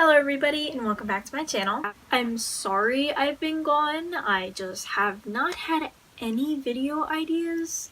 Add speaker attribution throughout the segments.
Speaker 1: Hello everybody and welcome back to my channel. I'm sorry I've been gone. I just have not had any video ideas,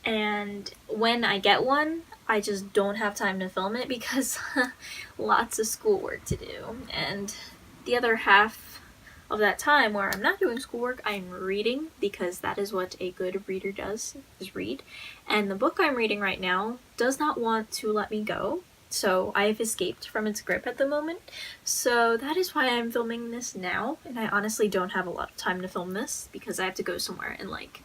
Speaker 1: and when I get one I just don't have time to film it because lots of schoolwork to do, and the other half of that time where I'm not doing schoolwork I'm reading, because that is what a good reader does, is read. And the book I'm reading right now does not want to let me go. So I have escaped from its grip at the moment, so that is why I'm filming this now, and I honestly don't have a lot of time to film this because I have to go somewhere in like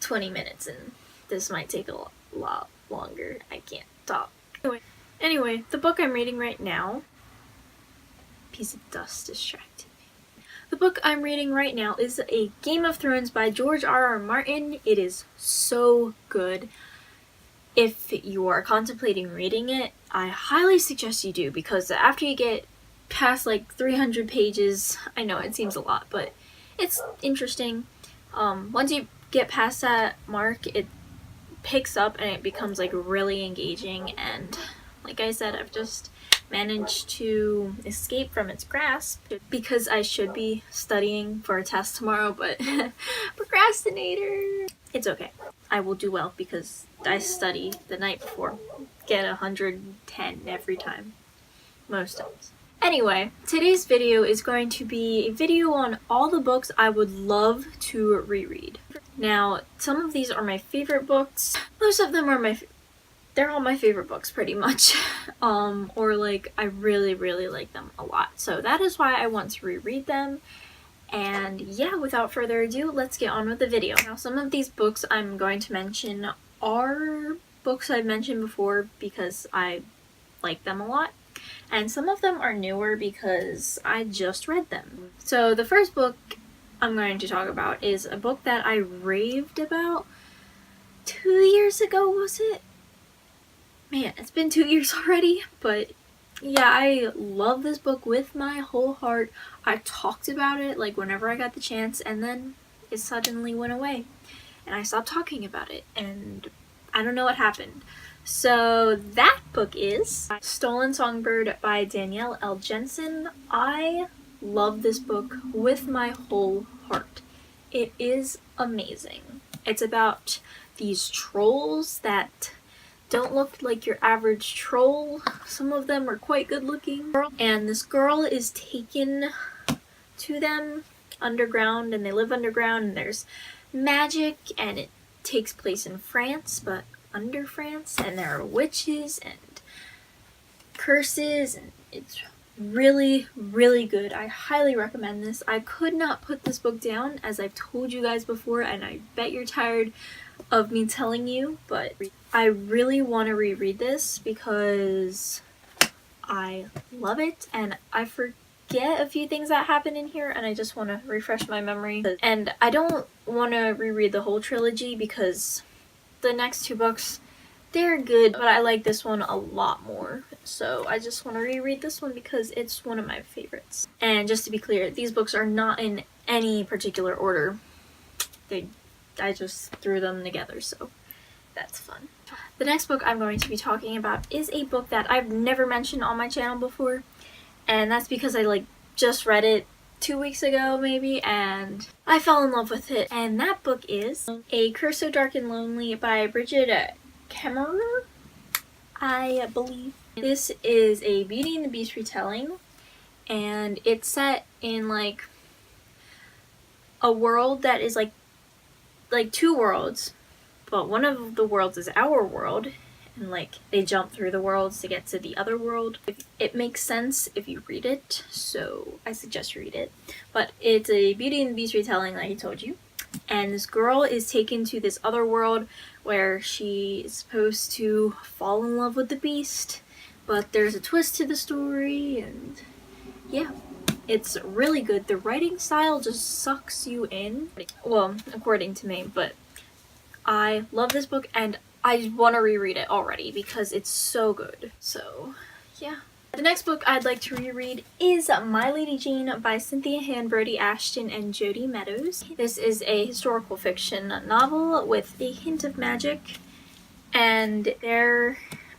Speaker 1: 20 minutes and this might take a lot longer. I can't talk. Anyway, the book I'm reading right now, piece of dust distracted me. The book I'm reading right now is A Game of Thrones by George R.R. Martin. It is so good. If you are contemplating reading it, I highly suggest you do, because after you get past like 300 pages, I know it seems a lot, but it's interesting. Once you get past that mark, it picks up and it becomes like really engaging, and like I said, I've just managed to escape from its grasp because I should be studying for a test tomorrow, but procrastinator. It's okay. I will do well because I study the night before. Get 110 every time. Most times. Anyway, today's video is going to be a video on all the books I would love to reread. Now, some of these are my favorite books. Most of them are they're all my favorite books pretty much. Or like I really like them a lot. So that is why I want to reread them. And yeah, without further ado, let's get on with the video. Now, some of these books I'm going to mention are books I've mentioned before because I like them a lot, and some of them are newer because I just read them. So the first book I'm going to talk about is a book that I raved about 2 years ago, was it? Man, it's been 2 years already, but yeah, I love this book with my whole heart. I talked about it like whenever I got the chance, and then it suddenly went away and I stopped talking about it, and I don't know what happened. So that book is Stolen Songbird by Danielle L. Jensen. I love this book with my whole heart. It is amazing. It's about these trolls that don't look like your average troll. Some of them are quite good looking. And this girl is taken to them underground, and they live underground, and there's magic, and it takes place in France, but under France, and there are witches and curses, and it's really good. I highly recommend this. I could not put this book down, as I've told you guys before, and I bet you're tired of me telling you, but I really want to reread this because I love it, and I forget a few things that happen in here, and I just want to refresh my memory. And I don't want to reread the whole trilogy because the next two books, they're good, but I like this one a lot more. So I just want to reread this one because it's one of my favorites. And just to be clear, these books are not in any particular order. I just threw them together, so that's fun. The next book I'm going to be talking about is a book that I've never mentioned on my channel before, and that's because I just read it 2 weeks ago maybe, and I fell in love with it. And that book is A Curse So Dark and Lonely by Bridget Kemmerer, I believe. This is a Beauty and the Beast retelling, and it's set in like a world that is like two worlds, but one of the worlds is our world, and like they jump through the worlds to get to the other world. It makes sense if you read it, so I suggest you read it. But it's a Beauty and the Beast retelling, like I told you, and this girl is taken to this other world where she is supposed to fall in love with the beast, but there's a twist to the story, and yeah, it's really good. The writing style just sucks you in, well, according to me, but I love this book and I want to reread it already because it's so good. So yeah. The next book I'd like to reread is My Lady Jane by Cynthia Hand, Brody Ashton, and Jody Meadows. This is a historical fiction novel with a hint of magic, and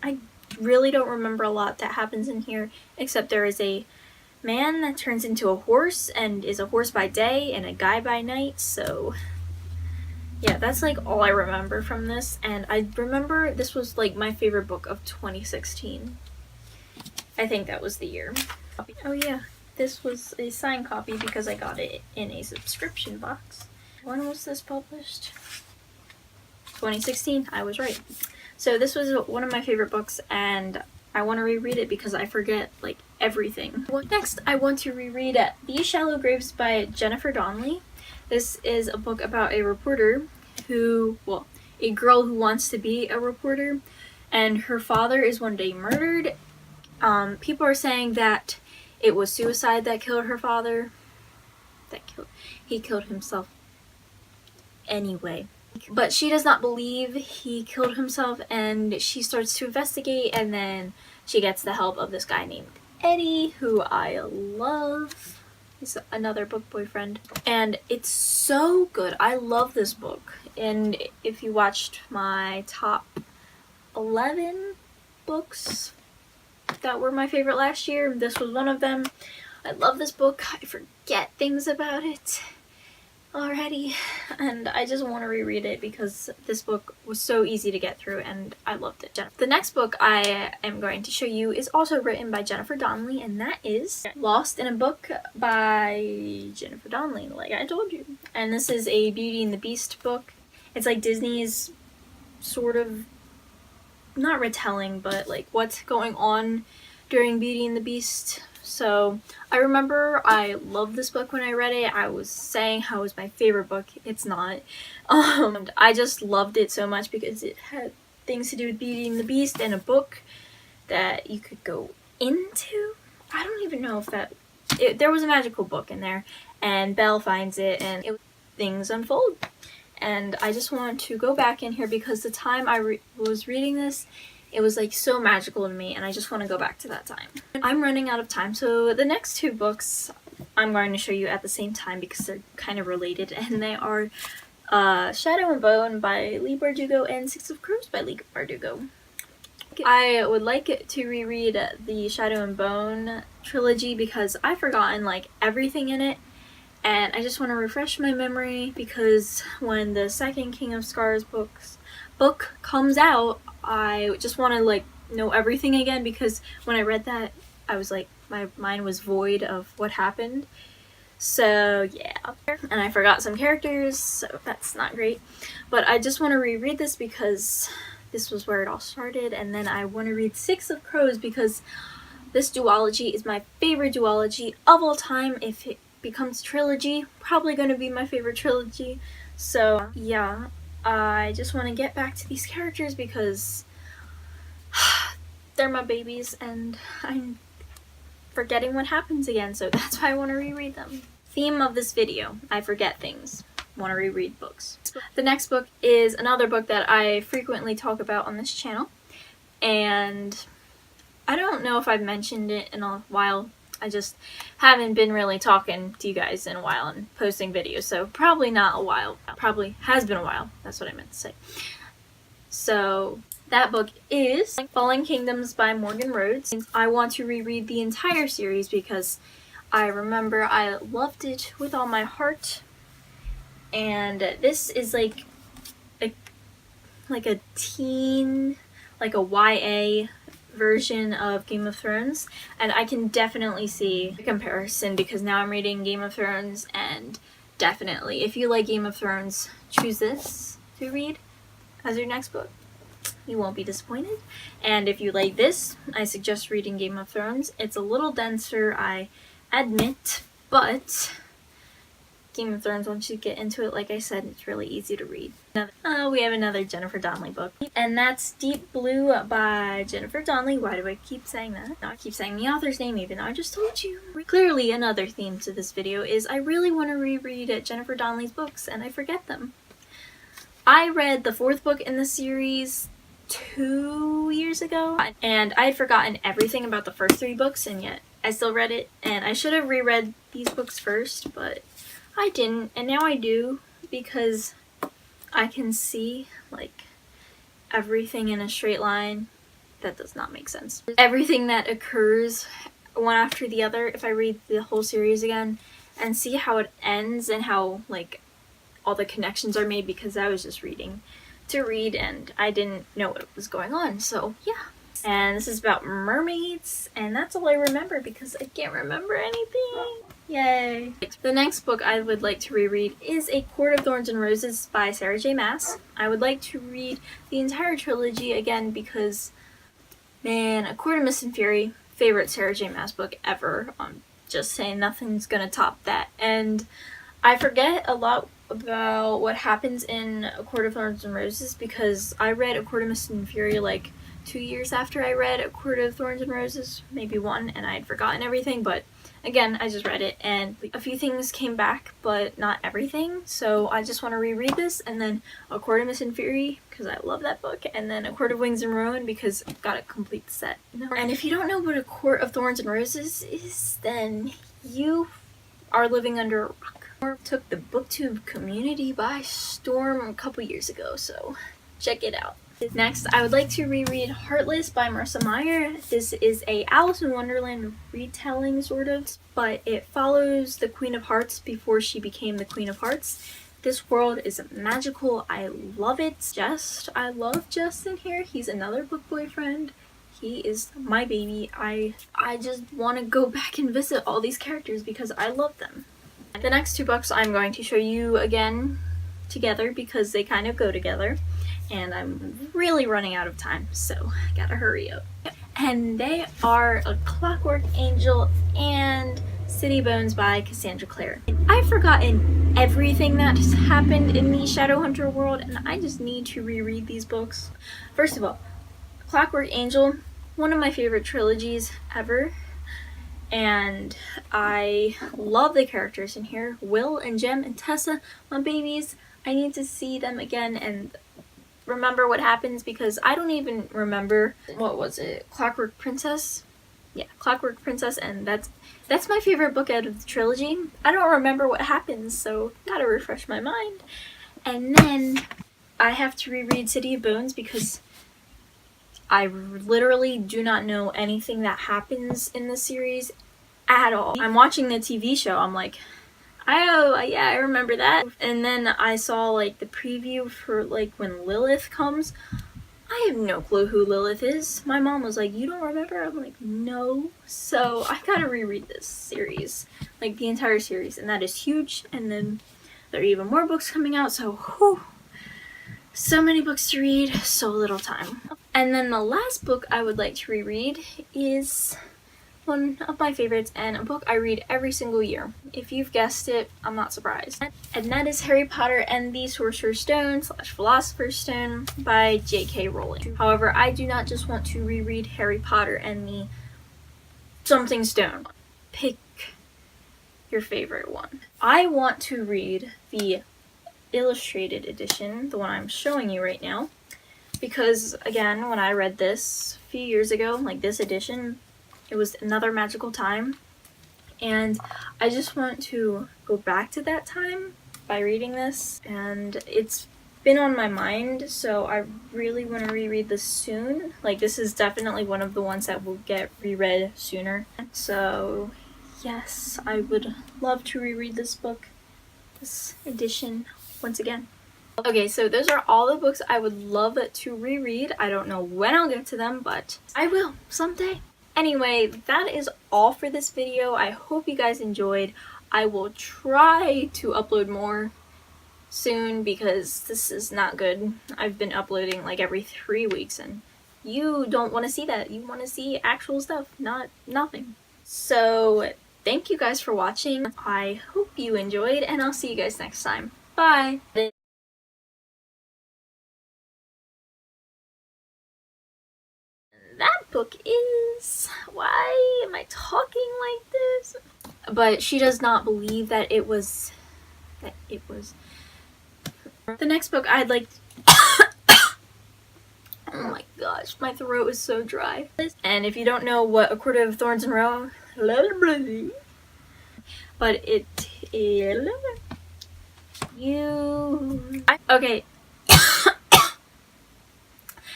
Speaker 1: I really don't remember a lot that happens in here, except there is a man that turns into a horse and is a horse by day and a guy by night. So yeah, that's like all I remember from this, and I remember this was like my favorite book of 2016. I think that was the year. Oh yeah, this was a signed copy because I got it in a subscription box. When was this published? 2016, I was right. So this was one of my favorite books, and I want to reread it because I forget like everything. Next, I want to reread These Shallow Graves by Jennifer Donnelly. This is a book about a reporter who, well, a girl who wants to be a reporter, and her father is one day murdered. People are saying that it was suicide that killed her father. He killed himself anyway. But she does not believe he killed himself, and she starts to investigate, and then she gets the help of this guy named Eddie, who I love. He's another book boyfriend, and it's so good. I love this book, and if you watched my top 11 books that were my favorite last year, this was one of them. I love this book. I forget things about it already, and I just want to reread it because this book was so easy to get through and I loved it. The next book I am going to show you is also written by Jennifer Donnelly, and that is Lost in a Book by Jennifer Donnelly, like I told you. And this is a Beauty and the Beast book. It's like Disney's sort of, not retelling, but like what's going on during Beauty and the Beast. So I remember I loved this book when I read it. I was saying how it was my favorite book. It's not. I just loved it so much because it had things to do with Beauty and the Beast and a book that you could go into. I don't even know if there was a magical book in there, and Belle finds it, and things unfold. And I just want to go back in here because the time I was reading this, it was like so magical to me, and I just want to go back to that time. I'm running out of time, so the next two books I'm going to show you at the same time because they're kind of related, and they are Shadow and Bone by Leigh Bardugo and Six of Crows by Leigh Bardugo. I would like to reread the Shadow and Bone trilogy because I've forgotten like everything in it, and I just want to refresh my memory because when the second King of Scars book comes out, I just want to like know everything again because when I read that, I was like, my mind was void of what happened. So yeah, and I forgot some characters, so that's not great. But I just want to reread this because this was where it all started, and then I want to read Six of Crows because this duology is my favorite duology of all time. If it becomes trilogy, probably going to be my favorite trilogy. So yeah, I just want to get back to these characters because they're my babies and I'm forgetting what happens again, so that's why I want to reread them. Theme of this video, I forget things. Want to reread books. The next book is another book that I frequently talk about on this channel, and I don't know if I've mentioned it in a while. I just haven't been really talking to you guys in a while and posting videos, so probably not a while. Probably has been a while. That's what I meant to say. So that book is Fallen Kingdoms by Morgan Rhodes. I want to reread the entire series because I remember I loved it with all my heart. And this is like a teen, like a YA version of Game of Thrones, and I can definitely see the comparison because now I'm reading Game of Thrones, and definitely if you like Game of Thrones, choose this to read as your next book. You won't be disappointed. And if you like this, I suggest reading Game of Thrones. It's a little denser, I admit, but Game of Thrones, once you get into it, like I said, it's really easy to read. We have another Jennifer Donnelly book, and that's Deep Blue by Jennifer Donnelly. Why do I keep saying that? No, I keep saying the author's name even though I just told you. Clearly another theme to this video is I really want to reread Jennifer Donnelly's books and I forget them. I read the fourth book in the series 2 years ago, and I had forgotten everything about the first 3 books, and yet I still read it, and I should have reread these books first, but I didn't, and now I do because I can see like everything in a straight line that does not make sense. Everything that occurs one after the other, if I read the whole series again and see how it ends and how like all the connections are made, because I was just reading to read and I didn't know what was going on. So yeah. And this is about mermaids, and that's all I remember because I can't remember anything. Yay. The next book I would like to reread is A Court of Thorns and Roses by Sarah J Maas. I would like to read the entire trilogy again because, man, A Court of Mist and Fury, favorite Sarah J Maas book ever. I'm just saying, nothing's gonna top that. And I forget a lot about what happens in A Court of Thorns and Roses because I read A Court of Mist and Fury like 2 years after I read A Court of Thorns and Roses, maybe 1, and I had forgotten everything, but again, I just read it and a few things came back, but not everything, so I just want to reread this, and then A Court of Mist and Fury, because I love that book, and then A Court of Wings and Ruin, because I've got a complete set. And if you don't know what A Court of Thorns and Roses is, then you are living under a rock. Took the booktube community by storm a couple years ago, so check it out. Next, I would like to reread Heartless by Marissa Meyer. This is a Alice in Wonderland retelling, sort of, but it follows the Queen of Hearts before she became the Queen of Hearts. This world is magical. I love it. I love Justin here. He's another book boyfriend. He is my baby. I just want to go back and visit all these characters because I love them. The next 2 books I'm going to show you again together because they kind of go together. And I'm really running out of time, so I gotta hurry up. And they are A Clockwork Angel and City Bones by Cassandra Clare. I've forgotten everything that has happened in the Shadowhunter world, and I just need to reread these books. First of all, Clockwork Angel, one of my favorite trilogies ever. And I love the characters in here. Will and Jem and Tessa, my babies. I need to see them again and remember what happens because I don't even remember, what was it, Clockwork Princess? Yeah, Clockwork Princess, and that's my favorite book out of the trilogy. I don't remember what happens, so gotta refresh my mind. And then I have to reread City of Bones because I literally do not know anything that happens in the series at all. I'm watching the TV show, I'm like, oh, yeah, I remember that. And then I saw, like, the preview for, like, when Lilith comes. I have no clue who Lilith is. My mom was like, you don't remember? I'm like, no. So I gotta reread this series. Like, the entire series. And that is huge. And then there are even more books coming out. So, whew. So many books to read, so little time. And then the last book I would like to reread is one of my favorites and a book I read every single year. If you've guessed it, I'm not surprised. And that is Harry Potter and the Sorcerer's Stone / Philosopher's Stone by J.K. Rowling. However, I do not just want to reread Harry Potter and the something stone. Pick your favorite one. I want to read the illustrated edition, the one I'm showing you right now, because again, when I read this a few years ago, like this edition, it was another magical time, and I just want to go back to that time by reading this, and it's been on my mind, so I really want to reread this soon. Like, this is definitely one of the ones that will get reread sooner. So yes, I would love to reread this book, this edition, once again. Okay, so those are all the books I would love to reread. I don't know when I'll get to them, but I will someday. Anyway, that is all for this video. I hope you guys enjoyed. I will try to upload more soon because this is not good. I've been uploading like every 3 weeks and you don't want to see that. You want to see actual stuff, not nothing. So thank you guys for watching. I hope you enjoyed and I'll see you guys next time. Bye! That book is... Why am I talking like this? But she does not believe that it was... The next book I'd like... Oh my gosh, my throat is so dry. And if you don't know what A Court of Thorns and Roses... But it is... Okay.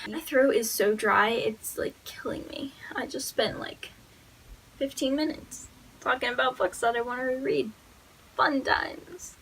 Speaker 1: My throat is so dry, it's like killing me. I just spent like 15 minutes talking about books that I want to reread. Fun times.